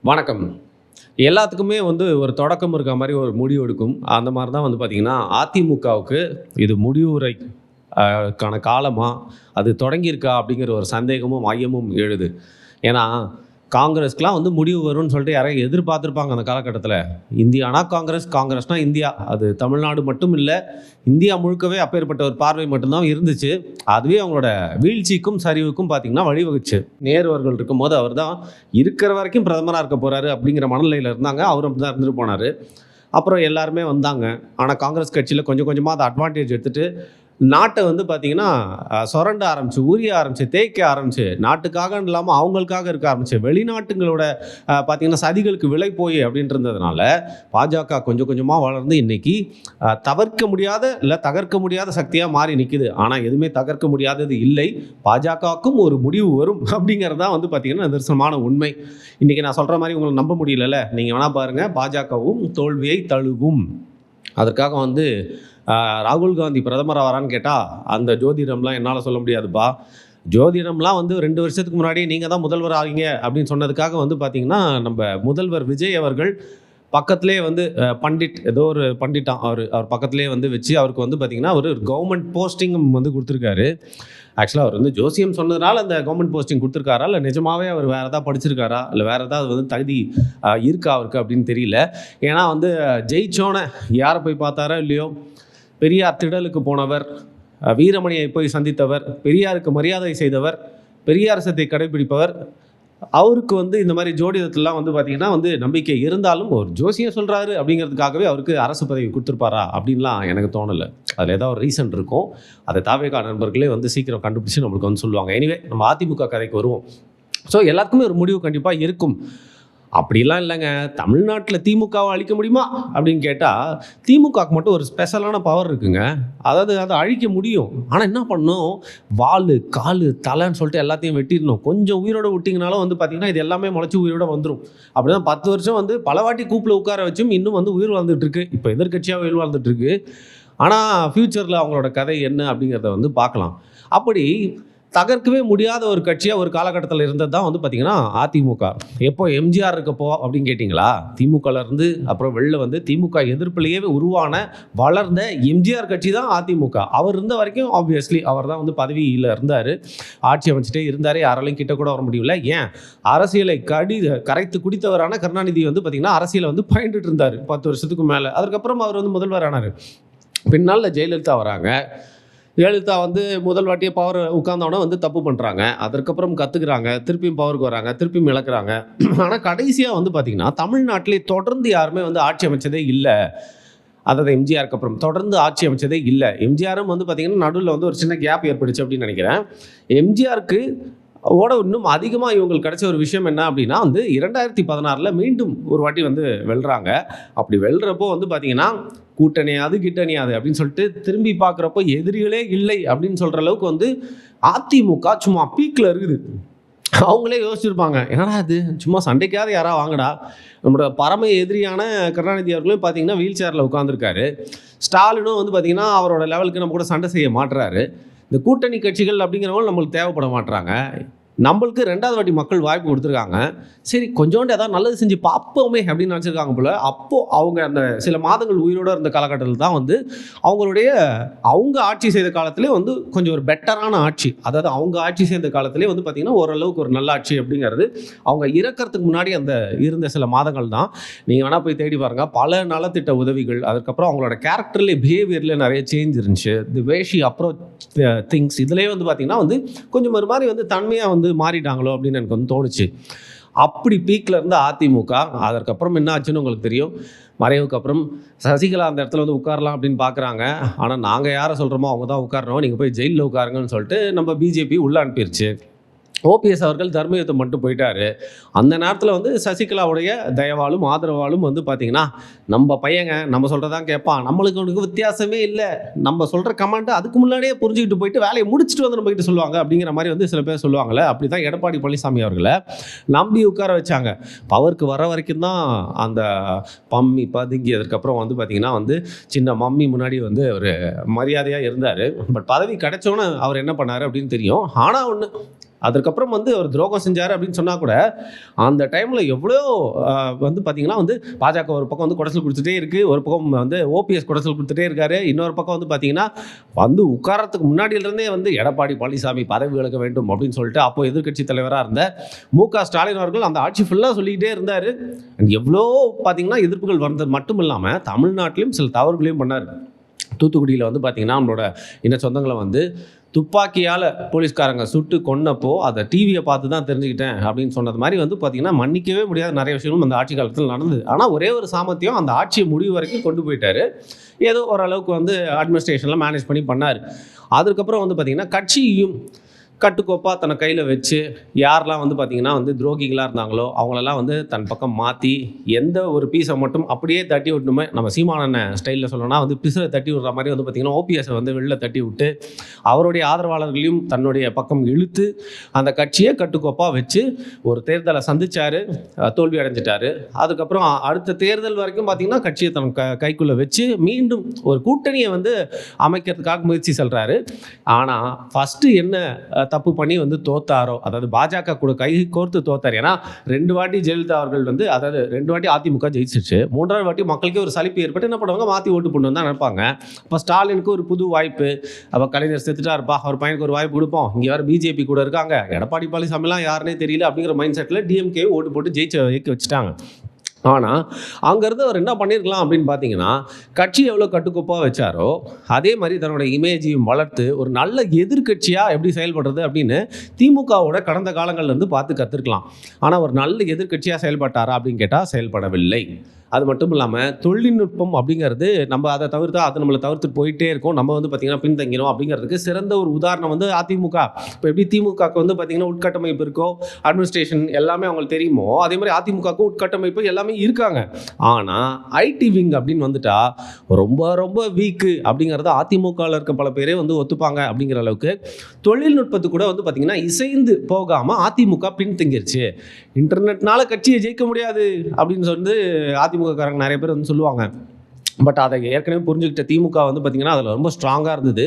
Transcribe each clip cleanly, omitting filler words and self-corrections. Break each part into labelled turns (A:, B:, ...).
A: வணக்கம். எல்லாத்துக்குமே ஒரு தொடக்கம் இருக்க மாரி ஒரு முடிவு எடுக்கும். அந்த மாரி தான் பார்த்தீங்கன்னா, அதிமுகவுக்கு இது முடிவுரை க்கான காலமா? அது தொடங்கியிருக்கா? அப்படிங்கிற ஒரு சந்தேகமும், ஐயமும் எழுது. ஏன்னா, காங்கிரஸ்க்குலாம் முடிவு வரும்னு சொல்லிட்டு யாராவது எதிர்பார்த்துருப்பாங்க அந்த காலகட்டத்தில. இந்தியானா காங்கிரஸ், காங்கிரஸ்னா இந்தியா. அது தமிழ்நாடு மட்டும் இல்ல, இந்தியா முழுக்கவே அப்பேற்பட்ட ஒரு பார்வை மட்டும் தான் இருந்துச்சு. அதுவே அவங்களோட வீழ்ச்சிக்கும், சரிவுக்கும் பார்த்தீங்கன்னா வழிவகுச்சு. நேரு அவர்கள் இருக்கும்போது அவர் தான் இருக்கிற வரைக்கும் பிரதமரா இருக்க போறாரு அப்படிங்கிற மனநிலையில இருந்தாங்க. அவரும் அப்படிதான் இருந்துட்டு போனாரு. அப்புறம் எல்லாருமே வந்தாங்க. ஆனா காங்கிரஸ் கட்சியில கொஞ்சம் கொஞ்சமா அத அட்வான்டேஜ் எடுத்துட்டு நாட்ட பார்த்தீங்கன்னா, சொரண்ட ஆரம்பிச்சு, உரிய ஆரம்பிச்சு, தேய்க்க ஆரம்பிச்சு, நாட்டுக்காகன்னு இல்லாம அவங்களுக்காக இருக்க ஆரம்பிச்சு, வெளிநாட்டுங்களோட பார்த்தீங்கன்னா, சதிகளுக்கு விலை போய் அப்படின்ட்டு இருந்ததுனால, பாஜக கொஞ்சம் கொஞ்சமா வளர்ந்து இன்னைக்கு தவிர்க்க முடியாத, இல்ல தகர்க்க முடியாத சக்தியா மாறி நிக்குது. ஆனா எதுவுமே தகர்க்க முடியாதது இல்லை. பாஜகவுக்கும் ஒரு முடிவு வரும் அப்படிங்கிறது தான் பார்த்தீங்கன்னா, நிதர்சனமான உண்மை. இன்னைக்கு நான் சொல்ற மாரி உங்களுக்கு நம்ப முடியலல்ல. நீங்க வேணா பாருங்க, பாஜகவும் தோல்வியை தழுவும். அதற்காக ராகுல் காந்தி பிரதமர் ஆவாரான்னு கேட்டால் அந்த ஜோதிடம்லாம் என்னால் சொல்ல முடியாதுப்பா. ஜோதிடம்லாம் 2 வருஷத்துக்கு முன்னாடி நீங்கள் தான் முதல்வர் ஆவீங்க அப்படின்னு சொன்னதுக்காக பார்த்தீங்கன்னா, நம்ம முதல்வர் விஜய் அவர்கள் பக்கத்திலே பண்டிட் ஏதோ ஒரு பண்டிட்டான் அவர் பக்கத்திலே வச்சு அவருக்கு பார்த்தீங்கன்னா ஒரு கவர்மெண்ட் போஸ்டிங் கொடுத்துருக்காரு. ஆக்சுவலாக அவர் ஜோசியம் சொன்னதுனால அந்த கவர்மெண்ட் போஸ்டிங் கொடுத்துருக்காரா, இல்லை நிஜமாவே அவர் வேறு ஏதாவது படிச்சிருக்காரா, இல்லை வேறு ஏதாவது தகுதி இருக்கா அவருக்கு அப்படின்னு தெரியல. ஏன்னா ஜெயிச்சோன்னே யாரை போய் பார்த்தாரோ இல்லையோ, பெரியார் திடலுக்கு போனவர், வீரமணியை போய் சந்தித்தவர், பெரியாருக்கு மரியாதை செய்தவர், பெரியாரிசத்தை கடைபிடிப்பவர், அவருக்கு இந்த மாதிரி ஜோடிடத்துலாம் பார்த்தீங்கன்னா நம்பிக்கை இருந்தாலும் ஒரு ஜோசியம் சொல்கிறாரு அப்படிங்கிறதுக்காகவே அவருக்கு அரசு பதவி கொடுத்துருப்பாரா அப்படின்லாம் எனக்கு தோணலை. அதில் ஏதாவது ஒரு ரீசன் இருக்கும். அதை தாவேகா நண்பர்களே சீக்கிரம் கண்டுபிடிச்சி நம்மளுக்கு சொல்லுவாங்க. எனிவே நம்ம அதிமுக கதைக்கு வருவோம். ஸோ எல்லாத்துக்குமே ஒரு முடிவு கண்டிப்பாக இருக்கும். அப்படிலாம் இல்லைங்க, தமிழ்நாட்டில் திமுகவை அழிக்க முடியுமா அப்படின்னு கேட்டால், திமுகவுக்கு மட்டும் ஒரு ஸ்பெஷலான பவர் இருக்குங்க. அதாவது அதை அழிக்க முடியும். ஆனால் என்ன பண்ணணும், வால் கால் தலைன்னு சொல்லிட்டு எல்லாத்தையும் வெட்டிடணும். கொஞ்சம் உயிரோடு விட்டிங்கனாலும் பார்த்தீங்கன்னா இது எல்லாமே முளைச்சி உயிரோடு வந்துடும். அப்படி தான் 10 வருஷம் பல வாட்டி கூப்பில் உட்கார வச்சும் இன்னும் உயிர் வாழ்ந்துட்டுருக்கு. இப்போ எதிர்கட்சியாக உயிர் வாழ்ந்துட்டுருக்கு. ஆனால் ஃப்யூச்சரில் அவங்களோட கதை என்ன அப்படிங்கிறத பார்க்கலாம். அப்படி தகர்க்கவே முடியாத ஒரு கட்சியாக ஒரு காலகட்டத்தில் இருந்தது தான் பார்த்தீங்கன்னா அதிமுக. எப்போ எம்ஜிஆர் இருக்கப்போ அப்படின்னு கேட்டிங்களா, திமுகலேருந்து அப்புறம் வெளில திமுக எதிர்ப்பிலேயே உருவான வளர்ந்த எம்ஜிஆர் கட்சி தான் அதிமுக. அவர் இருந்த வரைக்கும் ஆப்வியஸ்லி அவர் தான் பதவியில் இருந்தார், ஆட்சி அமைச்சிட்டே இருந்தார். யாராலையும் கிட்ட கூட வர முடியல. ஏன், அரசியலை கரைத்து குடித்தவரான கருணாநிதி பார்த்திங்கன்னா அரசியலை பயின்றுட்டு இருந்தார் 10 வருஷத்துக்கு மேலே. அதுக்கப்புறம் அவர் முதல்வர் ஆனார். பின்னால் ஜெயலலிதா வராங்க. ஜெயலலிதா முதல் வாட்டியே பவர் உட்கார்ந்தவொடனே தப்பு பண்ணுறாங்க. அதற்கப்புறம் கற்றுக்குறாங்க, திருப்பியும் பவருக்கு வராங்க, திருப்பியும் இழக்கிறாங்க. ஆனால் கடைசியாக பார்த்தீங்கன்னா தமிழ்நாட்டிலே தொடர்ந்து யாருமே ஆட்சி அமைச்சதே இல்லை. அதாவது எம்ஜிஆருக்கு அப்புறம் தொடர்ந்து ஆட்சி அமைச்சதே இல்லை. எம்ஜிஆரும் பார்த்தீங்கன்னா நடுவில் ஒரு சின்ன கேப் ஏற்பட்டுச்சு அப்படின்னு நினைக்கிறேன். எம்ஜிஆருக்கு இன்னும் அதிகமாக இவங்களுக்கு கிடைச்ச ஒரு விஷயம் என்ன அப்படின்னா 2016 மீண்டும் ஒரு வாட்டி வெல்றாங்க. அப்படி வெல்றப்போ பார்த்தீங்கன்னா கூட்டணியாது கிட்டணியாது அப்படின்னு சொல்லிட்டு திரும்பி பார்க்குறப்போ எதிரிகளே இல்லை அப்படின்னு சொல்கிற அளவுக்கு அதிமுக சும்மா பீக்கில் இருக்குது. அவங்களே யோசிச்சிருப்பாங்க, என்னடா இது சும்மா சண்டைக்காவது யாராவது வாங்கடா. நம்மளோட பரம எதிரியான கருணாநிதி அவர்களும் பார்த்தீங்கன்னா வீல் சேரில் உட்காந்துருக்காரு. ஸ்டாலினும் பார்த்தீங்கன்னா அவரோட லெவலுக்கு நம்ம கூட சண்டை செய்ய மாட்டுறாரு. இந்த கூட்டணி கட்சிகள் அப்படிங்கிறவங்க நம்மளுக்கு தேவைப்பட மாட்டுறாங்க. நம்மளுக்கு 2வது வாட்டி மக்கள் வாய்ப்பு கொடுத்துருக்காங்க. சரி கொஞ்சோண்டு ஏதாவது நல்லது செஞ்சு பார்ப்போமே அப்படின்னு நினச்சிருக்காங்க போல். அப்போது அவங்க அந்த சில மாதங்கள் உயிரோடு இருந்த காலகட்டத்தில் தான் அவங்க ஆட்சி செய்த காலத்திலே கொஞ்சம் ஒரு பெட்டரான ஆட்சி, அதாவது அவங்க ஆட்சி செய்த காலத்திலே பார்த்திங்கன்னா ஓரளவுக்கு ஒரு நல்ல ஆட்சி அப்படிங்கிறது அவங்க இறக்கிறதுக்கு முன்னாடி இருந்த சில மாதங்கள் தான். நீங்கள் வேணால் போய் தேடி பாருங்கள். பல நலத்திட்ட உதவிகள், அதுக்கப்புறம் அவங்களோட கேரக்டர்லேயே பிஹேவியரில் நிறைய சேஞ்ச் இருந்துச்சு. தி வேஷி அப்ரோச் திங்ஸ் இதுலேயே பார்த்திங்கன்னா கொஞ்சம் ஒரு மாதிரி தன்மையாக மாறிட்டாங்களோ அப்படின்னு எனக்கு தோணுச்சு. அப்படி பீக்கில் இருந்த அதிமுக அதற்கப்புறம் என்ன ஆச்சுன்னு உங்களுக்கு தெரியும். மறைவுக்கு அப்புறம் சசிகலா அந்த இடத்துல உட்காரலாம் அப்படின்னு பார்க்குறாங்க. ஆனால் நாங்கள் யாரை சொல்கிறோமோ அவங்க தான் உட்காரணும், நீங்கள் போய் ஜெயிலில் உட்காருங்கன்னு சொல்லிட்டு நம்ம பிஜேபி உள்ள அனுப்பிடுச்சு. ஓபிஎஸ் அவர்கள் தர்மயுத்தம் மட்டும் போயிட்டார். அந்த நேரத்தில் சசிகலாவுடைய தயவாலும் ஆதரவாலும் பார்த்தீங்கன்னா நம்ம பையங்க நம்ம சொல்கிறதான் கேட்பான், நம்மளுக்கு வித்தியாசமே இல்லை, நம்ம சொல்கிற கமெண்ட்டு அதுக்கு முன்னாடியே புரிஞ்சுக்கிட்டு போயிட்டு வேலையை முடிச்சுட்டு நம்ம கிட்ட சொல்லுவாங்க அப்படிங்கிற மாதிரி சில பேர் சொல்லுவாங்களே. அப்படி தான் எடப்பாடி பழனிசாமி அவர்களை நம்பி உட்கார வச்சாங்க. பவருக்கு வர வரைக்கும் தான் அந்த பம்மி பதுங்கி, அதுக்கப்புறம் பார்த்தீங்கன்னா சின்ன மம்மி முன்னாடி ஒரு மரியாதையாக இருந்தார். பட் பதவி கிடைச்சோன்னே அவர் என்ன பண்ணார் அப்படின்னு தெரியும். ஆனால் ஒன்று, அதற்கப்புறம் வந்து அவர் துரோகம் செஞ்சார் அப்படின்னு சொன்னால் கூட அந்த டைமில் எவ்வளோ வந்து பார்த்திங்கன்னா வந்து பாஜக ஒரு பக்கம் வந்து குடைச்சல் கொடுத்துட்டே இருக்குது, ஒரு பக்கம் வந்து ஓபிஎஸ் குடைச்சல் கொடுத்துட்டே இருக்காரு, இன்னொரு பக்கம் வந்து பார்த்திங்கன்னா வந்து உட்காரத்துக்கு முன்னாடியிலிருந்தே வந்து எடப்பாடி பழனிசாமி பதவி விலக வேண்டும் அப்படின்னு சொல்லிட்டு அப்போ எதிர்க்கட்சி தலைவராக இருந்த மு.க.ஸ்டாலின் அவர்கள் அந்த ஆட்சி ஃபுல்லாக சொல்லிக்கிட்டே இருந்தார். எவ்வளோ பார்த்திங்கன்னா எதிர்ப்புகள் வந்தது மட்டும் இல்லாமல் தமிழ்நாட்டிலையும் சில தவறுகளையும் பண்ணார். தூத்துக்குடியில் வந்து பார்த்திங்கன்னா நம்மளோட இன்ன சொந்தங்களை வந்து துப்பாக்கியால் போலீஸ்காரங்க சுட்டு கொன்னப்போ அதை டிவியை பார்த்து தான் தெரிஞ்சுக்கிட்டேன் அப்படின்னு சொன்னது மாதிரி வந்து பார்த்திங்கன்னா மன்னிக்கவே முடியாத நிறைய விஷயங்களும் அந்த ஆட்சி காலத்தில் நடந்தது. ஆனால் ஒரே ஒரு சாமர்த்தியம், அந்த ஆட்சியை முடிவு வரைக்கும் கொண்டு போயிட்டார். ஏதோ ஓரளவுக்கு வந்து அட்மினிஸ்ட்ரேஷன்லாம் மேனேஜ் பண்ணி பண்ணார். அதுக்கப்புறம் வந்து பார்த்திங்கன்னா கட்சியும் கட்டுக்கோப்பாக தன்னை கையில் வச்சு யாரெல்லாம் வந்து பார்த்திங்கன்னா வந்து துரோகிகளாக இருந்தாங்களோ அவங்களெல்லாம் வந்து தன் பக்கம் மாற்றி எந்த ஒரு பீஸை மட்டும் அப்படியே தட்டி விட்டணுமே, நம்ம சீமானண்ண ஸ்டைலில் சொல்லணும்னா வந்து பிசரை தட்டி விடுற மாதிரி வந்து பார்த்திங்கன்னா ஓபிஎஸை வந்து வெளில தட்டி விட்டு அவருடைய ஆதரவாளர்களையும் தன்னுடைய பக்கம் இழுத்து அந்த கட்சியை கட்டுக்கோப்பாக வச்சு ஒரு தேர்தலை சந்தித்தார், தோல்வி அடைஞ்சிட்டார். அதுக்கப்புறம் அடுத்த தேர்தல் வரைக்கும் பார்த்திங்கன்னா கட்சியை தன் கைக்குள்ளே வச்சு மீண்டும் ஒரு கூட்டணியை வந்து அமைக்கிறதுக்காக முயற்சி செல்கிறாரு. ஆனால் ஃபஸ்ட்டு என்ன தப்பு பண்ணி வந்து தோத்தாரோ, அதாவது பாஜக கூட கை கோர்த்து தோத்தார். ஏன்னா 2 வாட்டி ஜெயலலிதா அவர்கள் வந்து, அதாவது 2 வாட்டி அதிமுக ஜெயிச்சிருச்சு, 3ஆவது வாட்டி மக்களுக்கே ஒரு சலிப்பு ஏற்பட்டு என்ன பண்ணுவாங்க, மாற்றி ஓட்டு பண்ணணும் தான் நினைப்பாங்க. அப்போ ஸ்டாலினுக்கு ஒரு புது வாய்ப்பு, அப்போ கலைஞர் செத்துட்டா இருப்பா, அவர் பையனுக்கு ஒரு வாய்ப்பு கொடுப்போம், இங்கே வேறு பிஜேபி கூட இருக்காங்க, எடப்பாடி பழனிசாமிலாம் யாருன்னே தெரியல அப்படிங்கிற மைண்ட் செட்டில் டிஎம்கே ஓட்டு போட்டு ஜெயிக்க வச்சுட்டாங்க. ஆனால் அங்கேருந்து அவர் என்ன பண்ணியிருக்கலாம் அப்படின்னு பார்த்தீங்கன்னா, கட்சி எவ்வளோ கட்டுக்கோப்பாக வச்சாரோ அதே மாதிரி தன்னோட இமேஜையும் வளர்த்து ஒரு நல்ல எதிர்க்கட்சியாக எப்படி செயல்படுறது அப்படின்னு திமுகவோட கடந்த காலங்கள்லேருந்து பார்த்து கற்றுருக்கலாம். ஆனால் ஒரு நல்ல எதிர்க்கட்சியாக செயல்பட்டாரா அப்படின்னு கேட்டால் செயல்படவில்லை. அது மட்டும் இல்லாமல் தொழில்நுட்பம் அப்படிங்கிறது நம்ம அதை தவிர்த்தா அது நம்மளை தவிர்த்துட்டு போயிட்டே இருக்கும், நம்ம வந்து பார்த்திங்கன்னா பின்தங்கினோம் அப்படிங்கிறதுக்கு சிறந்த ஒரு உதாரணம் வந்து அதிமுக. இப்போ எப்படி திமுகவுக்கு வந்து பார்த்திங்கன்னா உட்கட்டமைப்பு இருக்கோ, அட்மினிஸ்ட்ரேஷன் எல்லாமே அவங்களுக்கு தெரியுமோ, அதே மாதிரி அதிமுகவுக்கு உட்கட்டமைப்பு எல்லாமே இருக்காங்க. ஆனால் ஐடி விங் அப்படின்னு வந்துட்டா ரொம்ப ரொம்ப வீக்கு அப்படிங்கிறத அதிமுகவில் இருக்க பல பேரே வந்து ஒத்துப்பாங்க. அப்படிங்கிற அளவுக்கு தொழில்நுட்பத்து கூட வந்து பார்த்திங்கன்னா இசைந்து போகாமல் அதிமுக பின்தங்கிருச்சு. இன்டர்நெட்னால கட்சியை ஜெயிக்க முடியாது அப்படின்னு சொல்லி அதிமுககாரங்க நிறைய பேர் வந்து சொல்லுவாங்க. பட் அதை ஏற்கனவே புரிஞ்சுக்கிட்ட திமுக வந்து பார்த்திங்கன்னா அதில் ரொம்ப ஸ்ட்ராங்காக இருந்தது.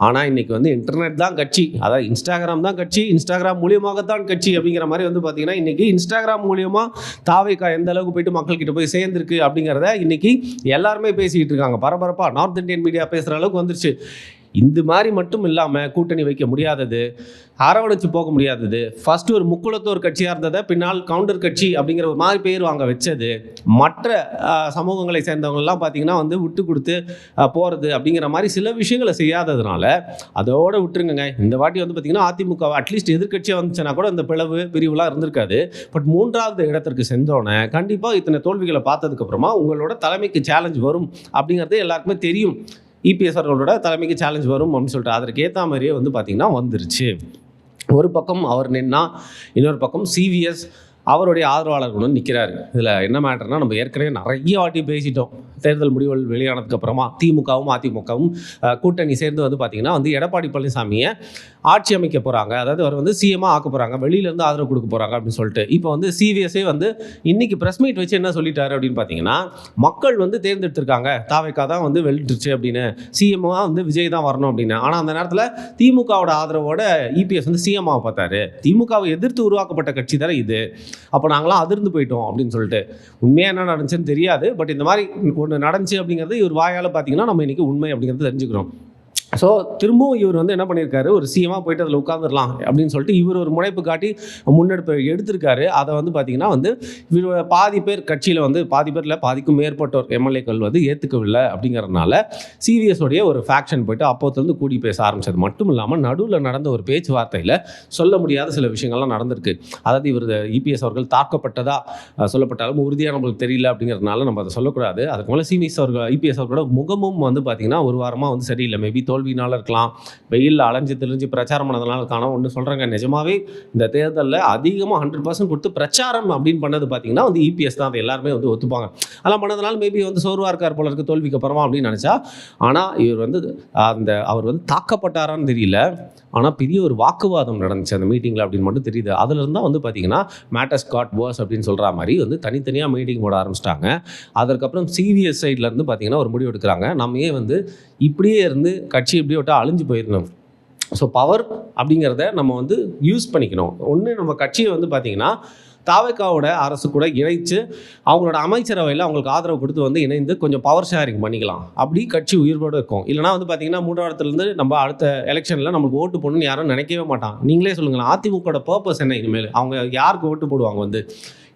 A: ஆனால் இன்றைக்கி வந்து இன்டர்நெட் தான் கட்சி, அதாவது இன்ஸ்டாகிராம் தான் கட்சி, இன்ஸ்டாகிராம் மூலியமாகத்தான் கட்சி அப்படிங்கிற மாதிரி வந்து பார்த்திங்கன்னா இன்றைக்கி இன்ஸ்டாகிராம் மூலியமாக தாவேகா எந்த அளவுக்கு போயிட்டு மக்கள்கிட்ட போய் சேர்ந்துருக்கு அப்படிங்கிறத இன்றைக்கி எல்லாருமே பேசிக்கிட்டு இருக்காங்க. பரபரப்பாக நார்த் இந்தியன் மீடியா பேசுகிற அளவுக்கு வந்துருச்சு. இந்த மாதிரி மட்டும் இல்லாமல் கூட்டணி வைக்க முடியாதது, அரவணைச்சு போக முடியாதது, ஃபஸ்ட்டு ஒரு முக்குளத்தோர் கட்சியாக இருந்ததை பின்னால் கவுண்டர் கட்சி அப்படிங்கிற ஒரு மாதிரி பேர் வாங்க வச்சது, மற்ற சமூகங்களை சேர்ந்தவங்கெல்லாம் பார்த்திங்கன்னா வந்து விட்டு கொடுத்து போகிறது அப்படிங்கிற மாதிரி சில விஷயங்களை செய்யாததுனால அதோடு விட்டுருங்க. இந்த வாட்டி வந்து பார்த்திங்கன்னா அதிமுக அட்லீஸ்ட் எதிர்கட்சியாக வந்துச்சுன்னா கூட இந்த பிளவு பிரிவுலாம் இருந்திருக்காது. பட் 3வது இடத்திற்கு சென்றோன்னே கண்டிப்பாக இத்தனை தோல்விகளை பார்த்ததுக்கப்புறமா உங்களோட தலைமைக்கு சேலஞ்ச் வரும் அப்படிங்கிறது எல்லாருக்குமே தெரியும். இபிஎஸ் அவர்களோட தலைமைக்கு சேலஞ்ச் வரும் அப்படின்னு சொல்லிட்டு அதற்கு ஏற்ற மாதிரியே வந்து பார்த்திங்கன்னா வந்துருச்சு. ஒரு பக்கம் அவர் நின்னா, இன்னொரு பக்கம் சிவிஎஸ் அவருடைய ஆதரவாளர்களுடன் நிற்கிறாரு. இதில் என்ன மேட்டர்னா, நம்ம ஏற்கனவே நிறைய வாட்டி பேசிட்டோம். தேர்தல் முடிவுகள் வெளியானதுக்கப்புறமா திமுகவும் அதிமுகவும் கூட்டணி சேர்ந்து வந்து பார்த்திங்கன்னா வந்து எடப்பாடி பழனிசாமியை ஆட்சி அமைக்க போகிறாங்க, அதாவது அவர் வந்து சிஎம்மாக ஆக்க போகிறாங்க, வெளியிலேருந்து ஆதரவு கொடுக்க போகிறாங்க அப்படின்னு சொல்லிட்டு இப்போ வந்து சிவிஎஸ்ஏ வந்து இன்றைக்கி ப்ரெஸ் மீட் வச்சு என்ன சொல்லிட்டாரு அப்படின்னு பார்த்தீங்கன்னா, மக்கள் வந்து தேர்ந்தெடுத்திருக்காங்க, தாவேகா தான் வந்து வெல்லிட்டுருச்சு அப்படின்னு, சிஎம்மாக வந்து விஜய் தான் வரணும் அப்படின்னு. ஆனால் அந்த நேரத்தில் திமுகவோட ஆதரவோட இபிஎஸ் வந்து சிஎம்மாக பார்த்தாரு. திமுகவை எதிர்த்து உருவாக்கப்பட்ட கட்சி தானே இது, அப்போ நாங்களாம் அதிர்ந்து போயிட்டோம் அப்படின்னு சொல்லிட்டு. உண்மையாக என்ன நடந்துச்சுன்னு தெரியாது, பட் இந்த மாதிரி ஒன்று நடந்துச்சு அப்படிங்கிறது இவர் வாயால் பார்த்தீங்கன்னா நம்ம இன்றைக்கி உண்மை அப்படிங்கிறது தெரிஞ்சுக்கிறோம். ஸோ திரும்பவும் இவர் வந்து என்ன பண்ணியிருக்காரு, ஒரு சிஎம்மாக போயிட்டு அதில் உட்காந்துடலாம் அப்படின்னு சொல்லிட்டு இவர் ஒரு முனைப்பு காட்டி முன்னெடுப்பு எடுத்திருக்காரு. அதை வந்து பார்த்திங்கன்னா வந்து இவர் பாதி பேர் கட்சியில் வந்து பாதிக்கும் மேற்பட்டோர் எம்எல்ஏக்கள் வந்து ஏற்றுக்கவில்லை. அப்படிங்கிறதுனால சிவிஎஸோடைய ஒரு ஃபேக்ஷன் போயிட்டு அப்போத்துலேருந்து கூடி பேச ஆரம்பிச்சது மட்டும் இல்லாமல் நடுவில் நடந்த ஒரு பேச்சுவார்த்தையில் சொல்ல முடியாத சில விஷயங்கள்லாம் நடந்திருக்கு. அதாவது இவர் இபிஎஸ் அவர்கள் தாக்கப்பட்டதா சொல்லப்பட்டாலும் உறுதியாக நம்மளுக்கு தெரியல அப்படிங்கிறதுனால நம்ம அதை சொல்லக்கூடாது. அதுக்கு மேலே சிவிஎஸ் அவர்கள் இபிஎஸ் அவர்களோட முகமும் வந்து பார்த்திங்கன்னா ஒரு வாரமாக வந்து சரியில்லை. மேபி தோல்வினால் இருக்கலாம், வெயிலில் அலைஞ்சு தெளிஞ்சு பிரச்சாரம் பண்ணதுனால இருக்கலாம். ஒன்று சொல்கிறாங்க, நிஜமாவே இந்த தேர்தலில் அதிகமாக 100% கொடுத்து பிரச்சாரம் அப்படின்னு பண்ணது பார்த்தீங்கன்னா வந்து இபிஎஸ் தான். அதை எல்லாருமே வந்து ஒத்துப்பாங்க. அதெல்லாம் பண்ணதுனால மேபி வந்து சோர்வாக இருக்கார் போல இருக்குது தோல்விக்கு அப்புறமா அப்படின்னு நினச்சா. ஆனால் இவர் வந்து அவர் வந்து தாக்கப்பட்டாரான்னு தெரியல, ஆனால் பெரிய ஒரு வாக்குவாதம் நடந்துச்சு அந்த மீட்டிங்கில் அப்படின்னு மட்டும் தெரியுது. அதுலேருந்து தான் வந்து பார்த்திங்கன்னா மேட்டர்ஸ் காட் வர்ஸ் அப்படின்னு சொல்கிற மாதிரி வந்து தனித்தனியாக மீட்டிங் போட ஆரம்பிச்சிட்டாங்க. அதற்கப்புறம் சிவிஎஸ் சைட்லேருந்து பார்த்திங்கன்னா ஒரு முடிவு எடுக்கிறாங்க, நம்ம ஏன் வந்து இப்படியே இருந்து கட்சி இப்படியே விட்டால் அழிஞ்சு போயிடணும், ஸோ பவர் அப்படிங்கிறத நம்ம வந்து யூஸ் பண்ணிக்கணும். ஒன்று நம்ம கட்சியை வந்து பார்த்திங்கன்னா தாவேக்காவோட அரசு கூட இணைச்சு அவங்களோட அமைச்சரவையில் அவங்களுக்கு ஆதரவு கொடுத்து வந்து இணைந்து கொஞ்சம் பவர் ஷேரிங் பண்ணிக்கலாம். அப்படி கட்சி உயிர்வோடு இருக்கும். இல்லைனா வந்து பார்த்திங்கன்னா 3ஆம் நம்ம அடுத்த எலெக்ஷனில் நம்மளுக்கு ஓட்டு போடணும்னு யாரும் நினைக்கவே மாட்டான். நீங்களே சொல்லுங்களேன், அதிமுகவோட பர்பஸ் என்ன இனிமேல்? அவங்க யாருக்கு ஓட்டு போடுவாங்க? வந்து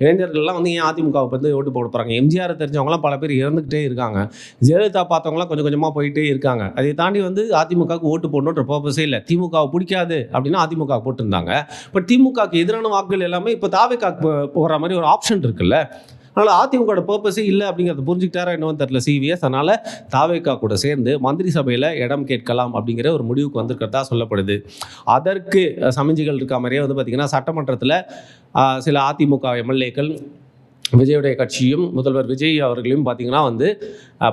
A: இளைஞர்கள்லாம் வந்து ஏன் அதிமுகவுக்கு வந்து ஓட்டு போட போகிறாங்க? எம்ஜிஆர் தெரிஞ்சவங்களாம் பல பேர் இறந்துக்கிட்டே இருக்காங்க. ஜெயலலிதா பார்த்தவங்களாம் கொஞ்சம் கொஞ்சமாக போயிட்டே இருக்காங்க. அதை தாண்டி வந்து அதிமுகவுக்கு ஓட்டு போடணுன்ற பர்பஸே இல்லை. திமுகவை பிடிக்காது அப்படின்னா அதிமுக போட்டிருந்தாங்க. பட் திமுகவுக்கு எதிரான வாக்குகள் எல்லாமே இப்போ தாவேக்காவுக்கு போகிற மாதிரி ஒரு ஆப்ஷன் இருக்குல்ல. அதனால் அதிமுகவோட பர்பஸே இல்லை அப்படிங்கிறத புரிஞ்சுக்கிட்டாரா என்னவோ தெரியல சிவிஎஸ். அதனால் தாவேக்கா கூட சேர்ந்து மந்திரி சபையில் இடம் கேட்கலாம் அப்படிங்கிற ஒரு முடிவுக்கு வந்திருக்கிறதா சொல்லப்படுது. அதற்கு சமிஞ்சிகள் இருக்க மாதிரியே வந்து பார்த்திங்கன்னா சட்டமன்றத்தில் சில அதிமுக எம்எல்ஏக்கள் விஜயுடைய கட்சியும் முதல்வர் விஜய் அவர்களையும் பார்த்திங்கன்னா வந்து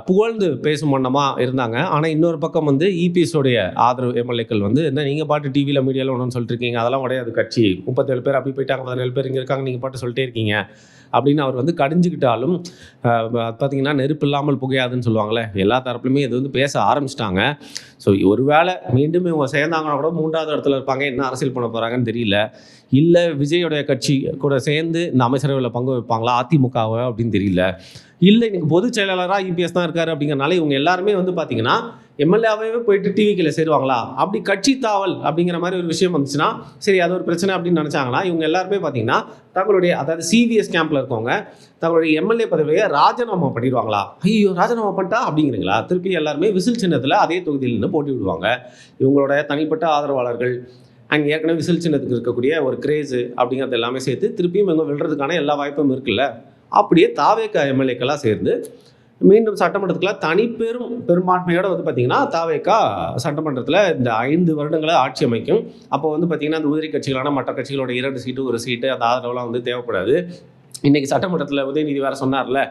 A: புகழ்ந்து பேசும் வண்ணமாக இருந்தாங்க. ஆனால் இன்னொரு பக்கம் வந்து இபிஎஸோடைய ஆதரவு எம்எல்ஏக்கள் வந்து என்ன நீங்கள் பாட்டு டிவியில் மீடியாவில் ஒன்றுன்னு சொல்லிட்டு இருக்கீங்க, அதெல்லாம் கிடையாது, கட்சி 37 பேர் அப்படி போயிட்டாங்க, 17 பேர் இங்கே இருக்காங்க, நீங்கள் பாட்டு சொல்லிட்டே இருக்கீங்க அப்படின்னு அவர் வந்து கடிஞ்சிக்கிட்டாலும் பார்த்திங்கன்னா நெருப்பு இல்லாமல் புகையாதுன்னு சொல்லுவாங்களே, எல்லா தரப்புலையுமே இது வந்து பேச ஆரம்பிச்சிட்டாங்க. ஸோ ஒருவேளை மீண்டும் இவங்க சேர்ந்தாங்கன்னா கூட 3வது இடத்துல இருப்பாங்க. என்ன அரசியல் பண்ண போகிறாங்கன்னு தெரியல. இல்லை விஜயோடைய கட்சி கூட சேர்ந்து இந்த அமைச்சரவையில் பங்கு வைப்பாங்களா அதிமுகவை அப்படின்னு தெரியல. இல்லை இன்னைக்கு பொதுச் செயலாளராக இபிஎஸ் தான் இருக்காரு அப்படிங்கிறனால இவங்க எல்லாருமே வந்து பார்த்திங்கன்னா எம்எல்ஏவே போயிட்டு டிவிக்கில் சேருவாங்களா? அப்படி கட்சி தாவல் அப்படிங்கிற மாதிரி ஒரு விஷயம் வந்துச்சுன்னா சரி அது ஒரு பிரச்சனை அப்படின்னு நினச்சாங்கன்னா இவங்க எல்லாருமே பார்த்திங்கன்னா தங்களுடைய, அதாவது சிவிஎஸ் கேம்பில் இருக்கவங்க தங்களுடைய எம்எல்ஏ பதவியை ராஜினாமா பண்ணிடுவாங்களா? ஐயோ ராஜினாமா பண்ணிட்டா அப்படிங்கிறீங்களா? திருப்பி எல்லாருமே விசில் சின்னத்தில் அதே தொகுதியில் நின்று போட்டி விடுவாங்க. இவங்களோட தனிப்பட்ட ஆதரவாளர்கள் அங்கே ஏற்கனவே விசில் சின்னத்துக்கு இருக்கக்கூடிய ஒரு கிரேஸு அப்படிங்கிறது எல்லாமே சேர்த்து திருப்பியும் இவங்க விழுறதுக்கான எல்லா வாய்ப்பும் இருக்குல்ல. அப்படியே தாவேக்கா எம்எல்ஏக்கெல்லாம் சேர்ந்து மீண்டும் சட்டமன்றத்துக்குள்ள பெரும்பான்மையோடு வந்து பார்த்திங்கன்னா தாவேக்கா சட்டமன்றத்தில் இந்த 5 வருடங்களை ஆட்சி அமைக்கும். அப்போ வந்து பார்த்திங்கன்னா அந்த உதிரி கட்சிகளான மற்ற கட்சிகளோட 2 சீட்டு 1 சீட்டு அந்த ஆதரவுலாம் வந்து தேவைப்படாது. இன்றைக்கி சட்டமன்றத்தில் உதயநிதி வேறு சொன்னார்ல,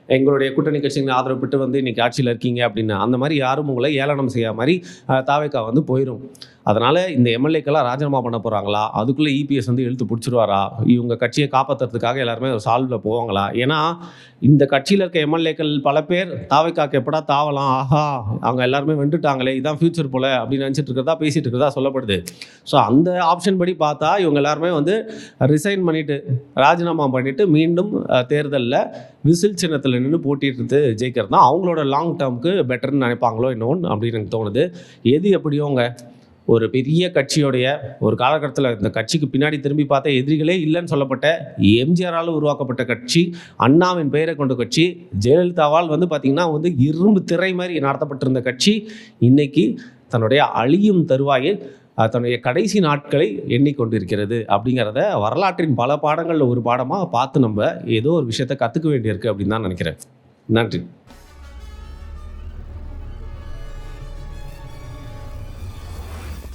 A: எங்களுடைய கூட்டணி கட்சிகள் ஆதரவு பெற்று வந்து இன்றைக்கி ஆட்சியில் இருக்கீங்க அப்படின்னு. அந்த மாதிரி யாரும் உங்களை ஏளனம் செய்ய மாதிரி தாவேக்கா வந்து போயிடும். அதனால் இந்த எம்எல்ஏக்கெல்லாம் ராஜினாமா பண்ண போகிறாங்களா? அதுக்குள்ளே இபிஎஸ் வந்து இழுத்து பிடிச்சிருவாரா? இவங்க கட்சியை காப்பாற்றுறதுக்காக எல்லாருமே ஒரு சால்வில் போவாங்களா? ஏன்னா இந்த கட்சியில் இருக்க எம்எல்ஏக்கள் பல பேர் தாவேக்காக்கு எப்படா தாவலாம், ஆஹா அவங்க எல்லாருமே வெண்டுட்டாங்களே, இதான் ஃபியூச்சர் போல் அப்படின்னு நினச்சிட்டு இருக்கிறதா பேசிகிட்டு இருக்கிறதா சொல்லப்படுது. ஸோ அந்த ஆப்ஷன் படி பார்த்தா இவங்க எல்லாருமே வந்து ரிசைன் பண்ணிவிட்டு ராஜினாமா பண்ணிவிட்டு மீண்டும் தேர்தலில் விசில் சின்னத்தில் நின்று போட்டிட்டு ஜெயிக்கிறது தான் அவங்களோட லாங் டேர்முக்கு பெட்டர்னு நினைப்பாங்களோ இன்னொன்று அப்படின்னு எனக்கு தோணுது. எது எப்படியோங்க ஒரு பெரிய கட்சியோடைய ஒரு காலகட்டத்தில் இந்த கட்சிக்கு பின்னாடி திரும்பி பார்த்தா எதிரிகளே இல்லைன்னு சொல்லப்பட்ட எம்ஜிஆரால் உருவாக்கப்பட்ட கட்சி, அண்ணாவின் பெயரை கொண்ட கட்சி, ஜெயலலிதாவால் வந்து பார்த்திங்கன்னா வந்து இரும்பு திரை மாதிரி நடத்தப்பட்டிருந்த கட்சி இன்றைக்கி தன்னுடைய அழியும் தருவாயில் தன்னுடைய கடைசி நாட்களை எண்ணிக்கொண்டிருக்கிறது அப்படிங்கிறத வரலாற்றின் பல பாடங்களில் ஒரு பாடமாக பார்த்து நம்ம ஏதோ ஒரு விஷயத்தை கற்றுக்க வேண்டியிருக்கு அப்படின்னு தான் நினைக்கிறேன். நன்றி.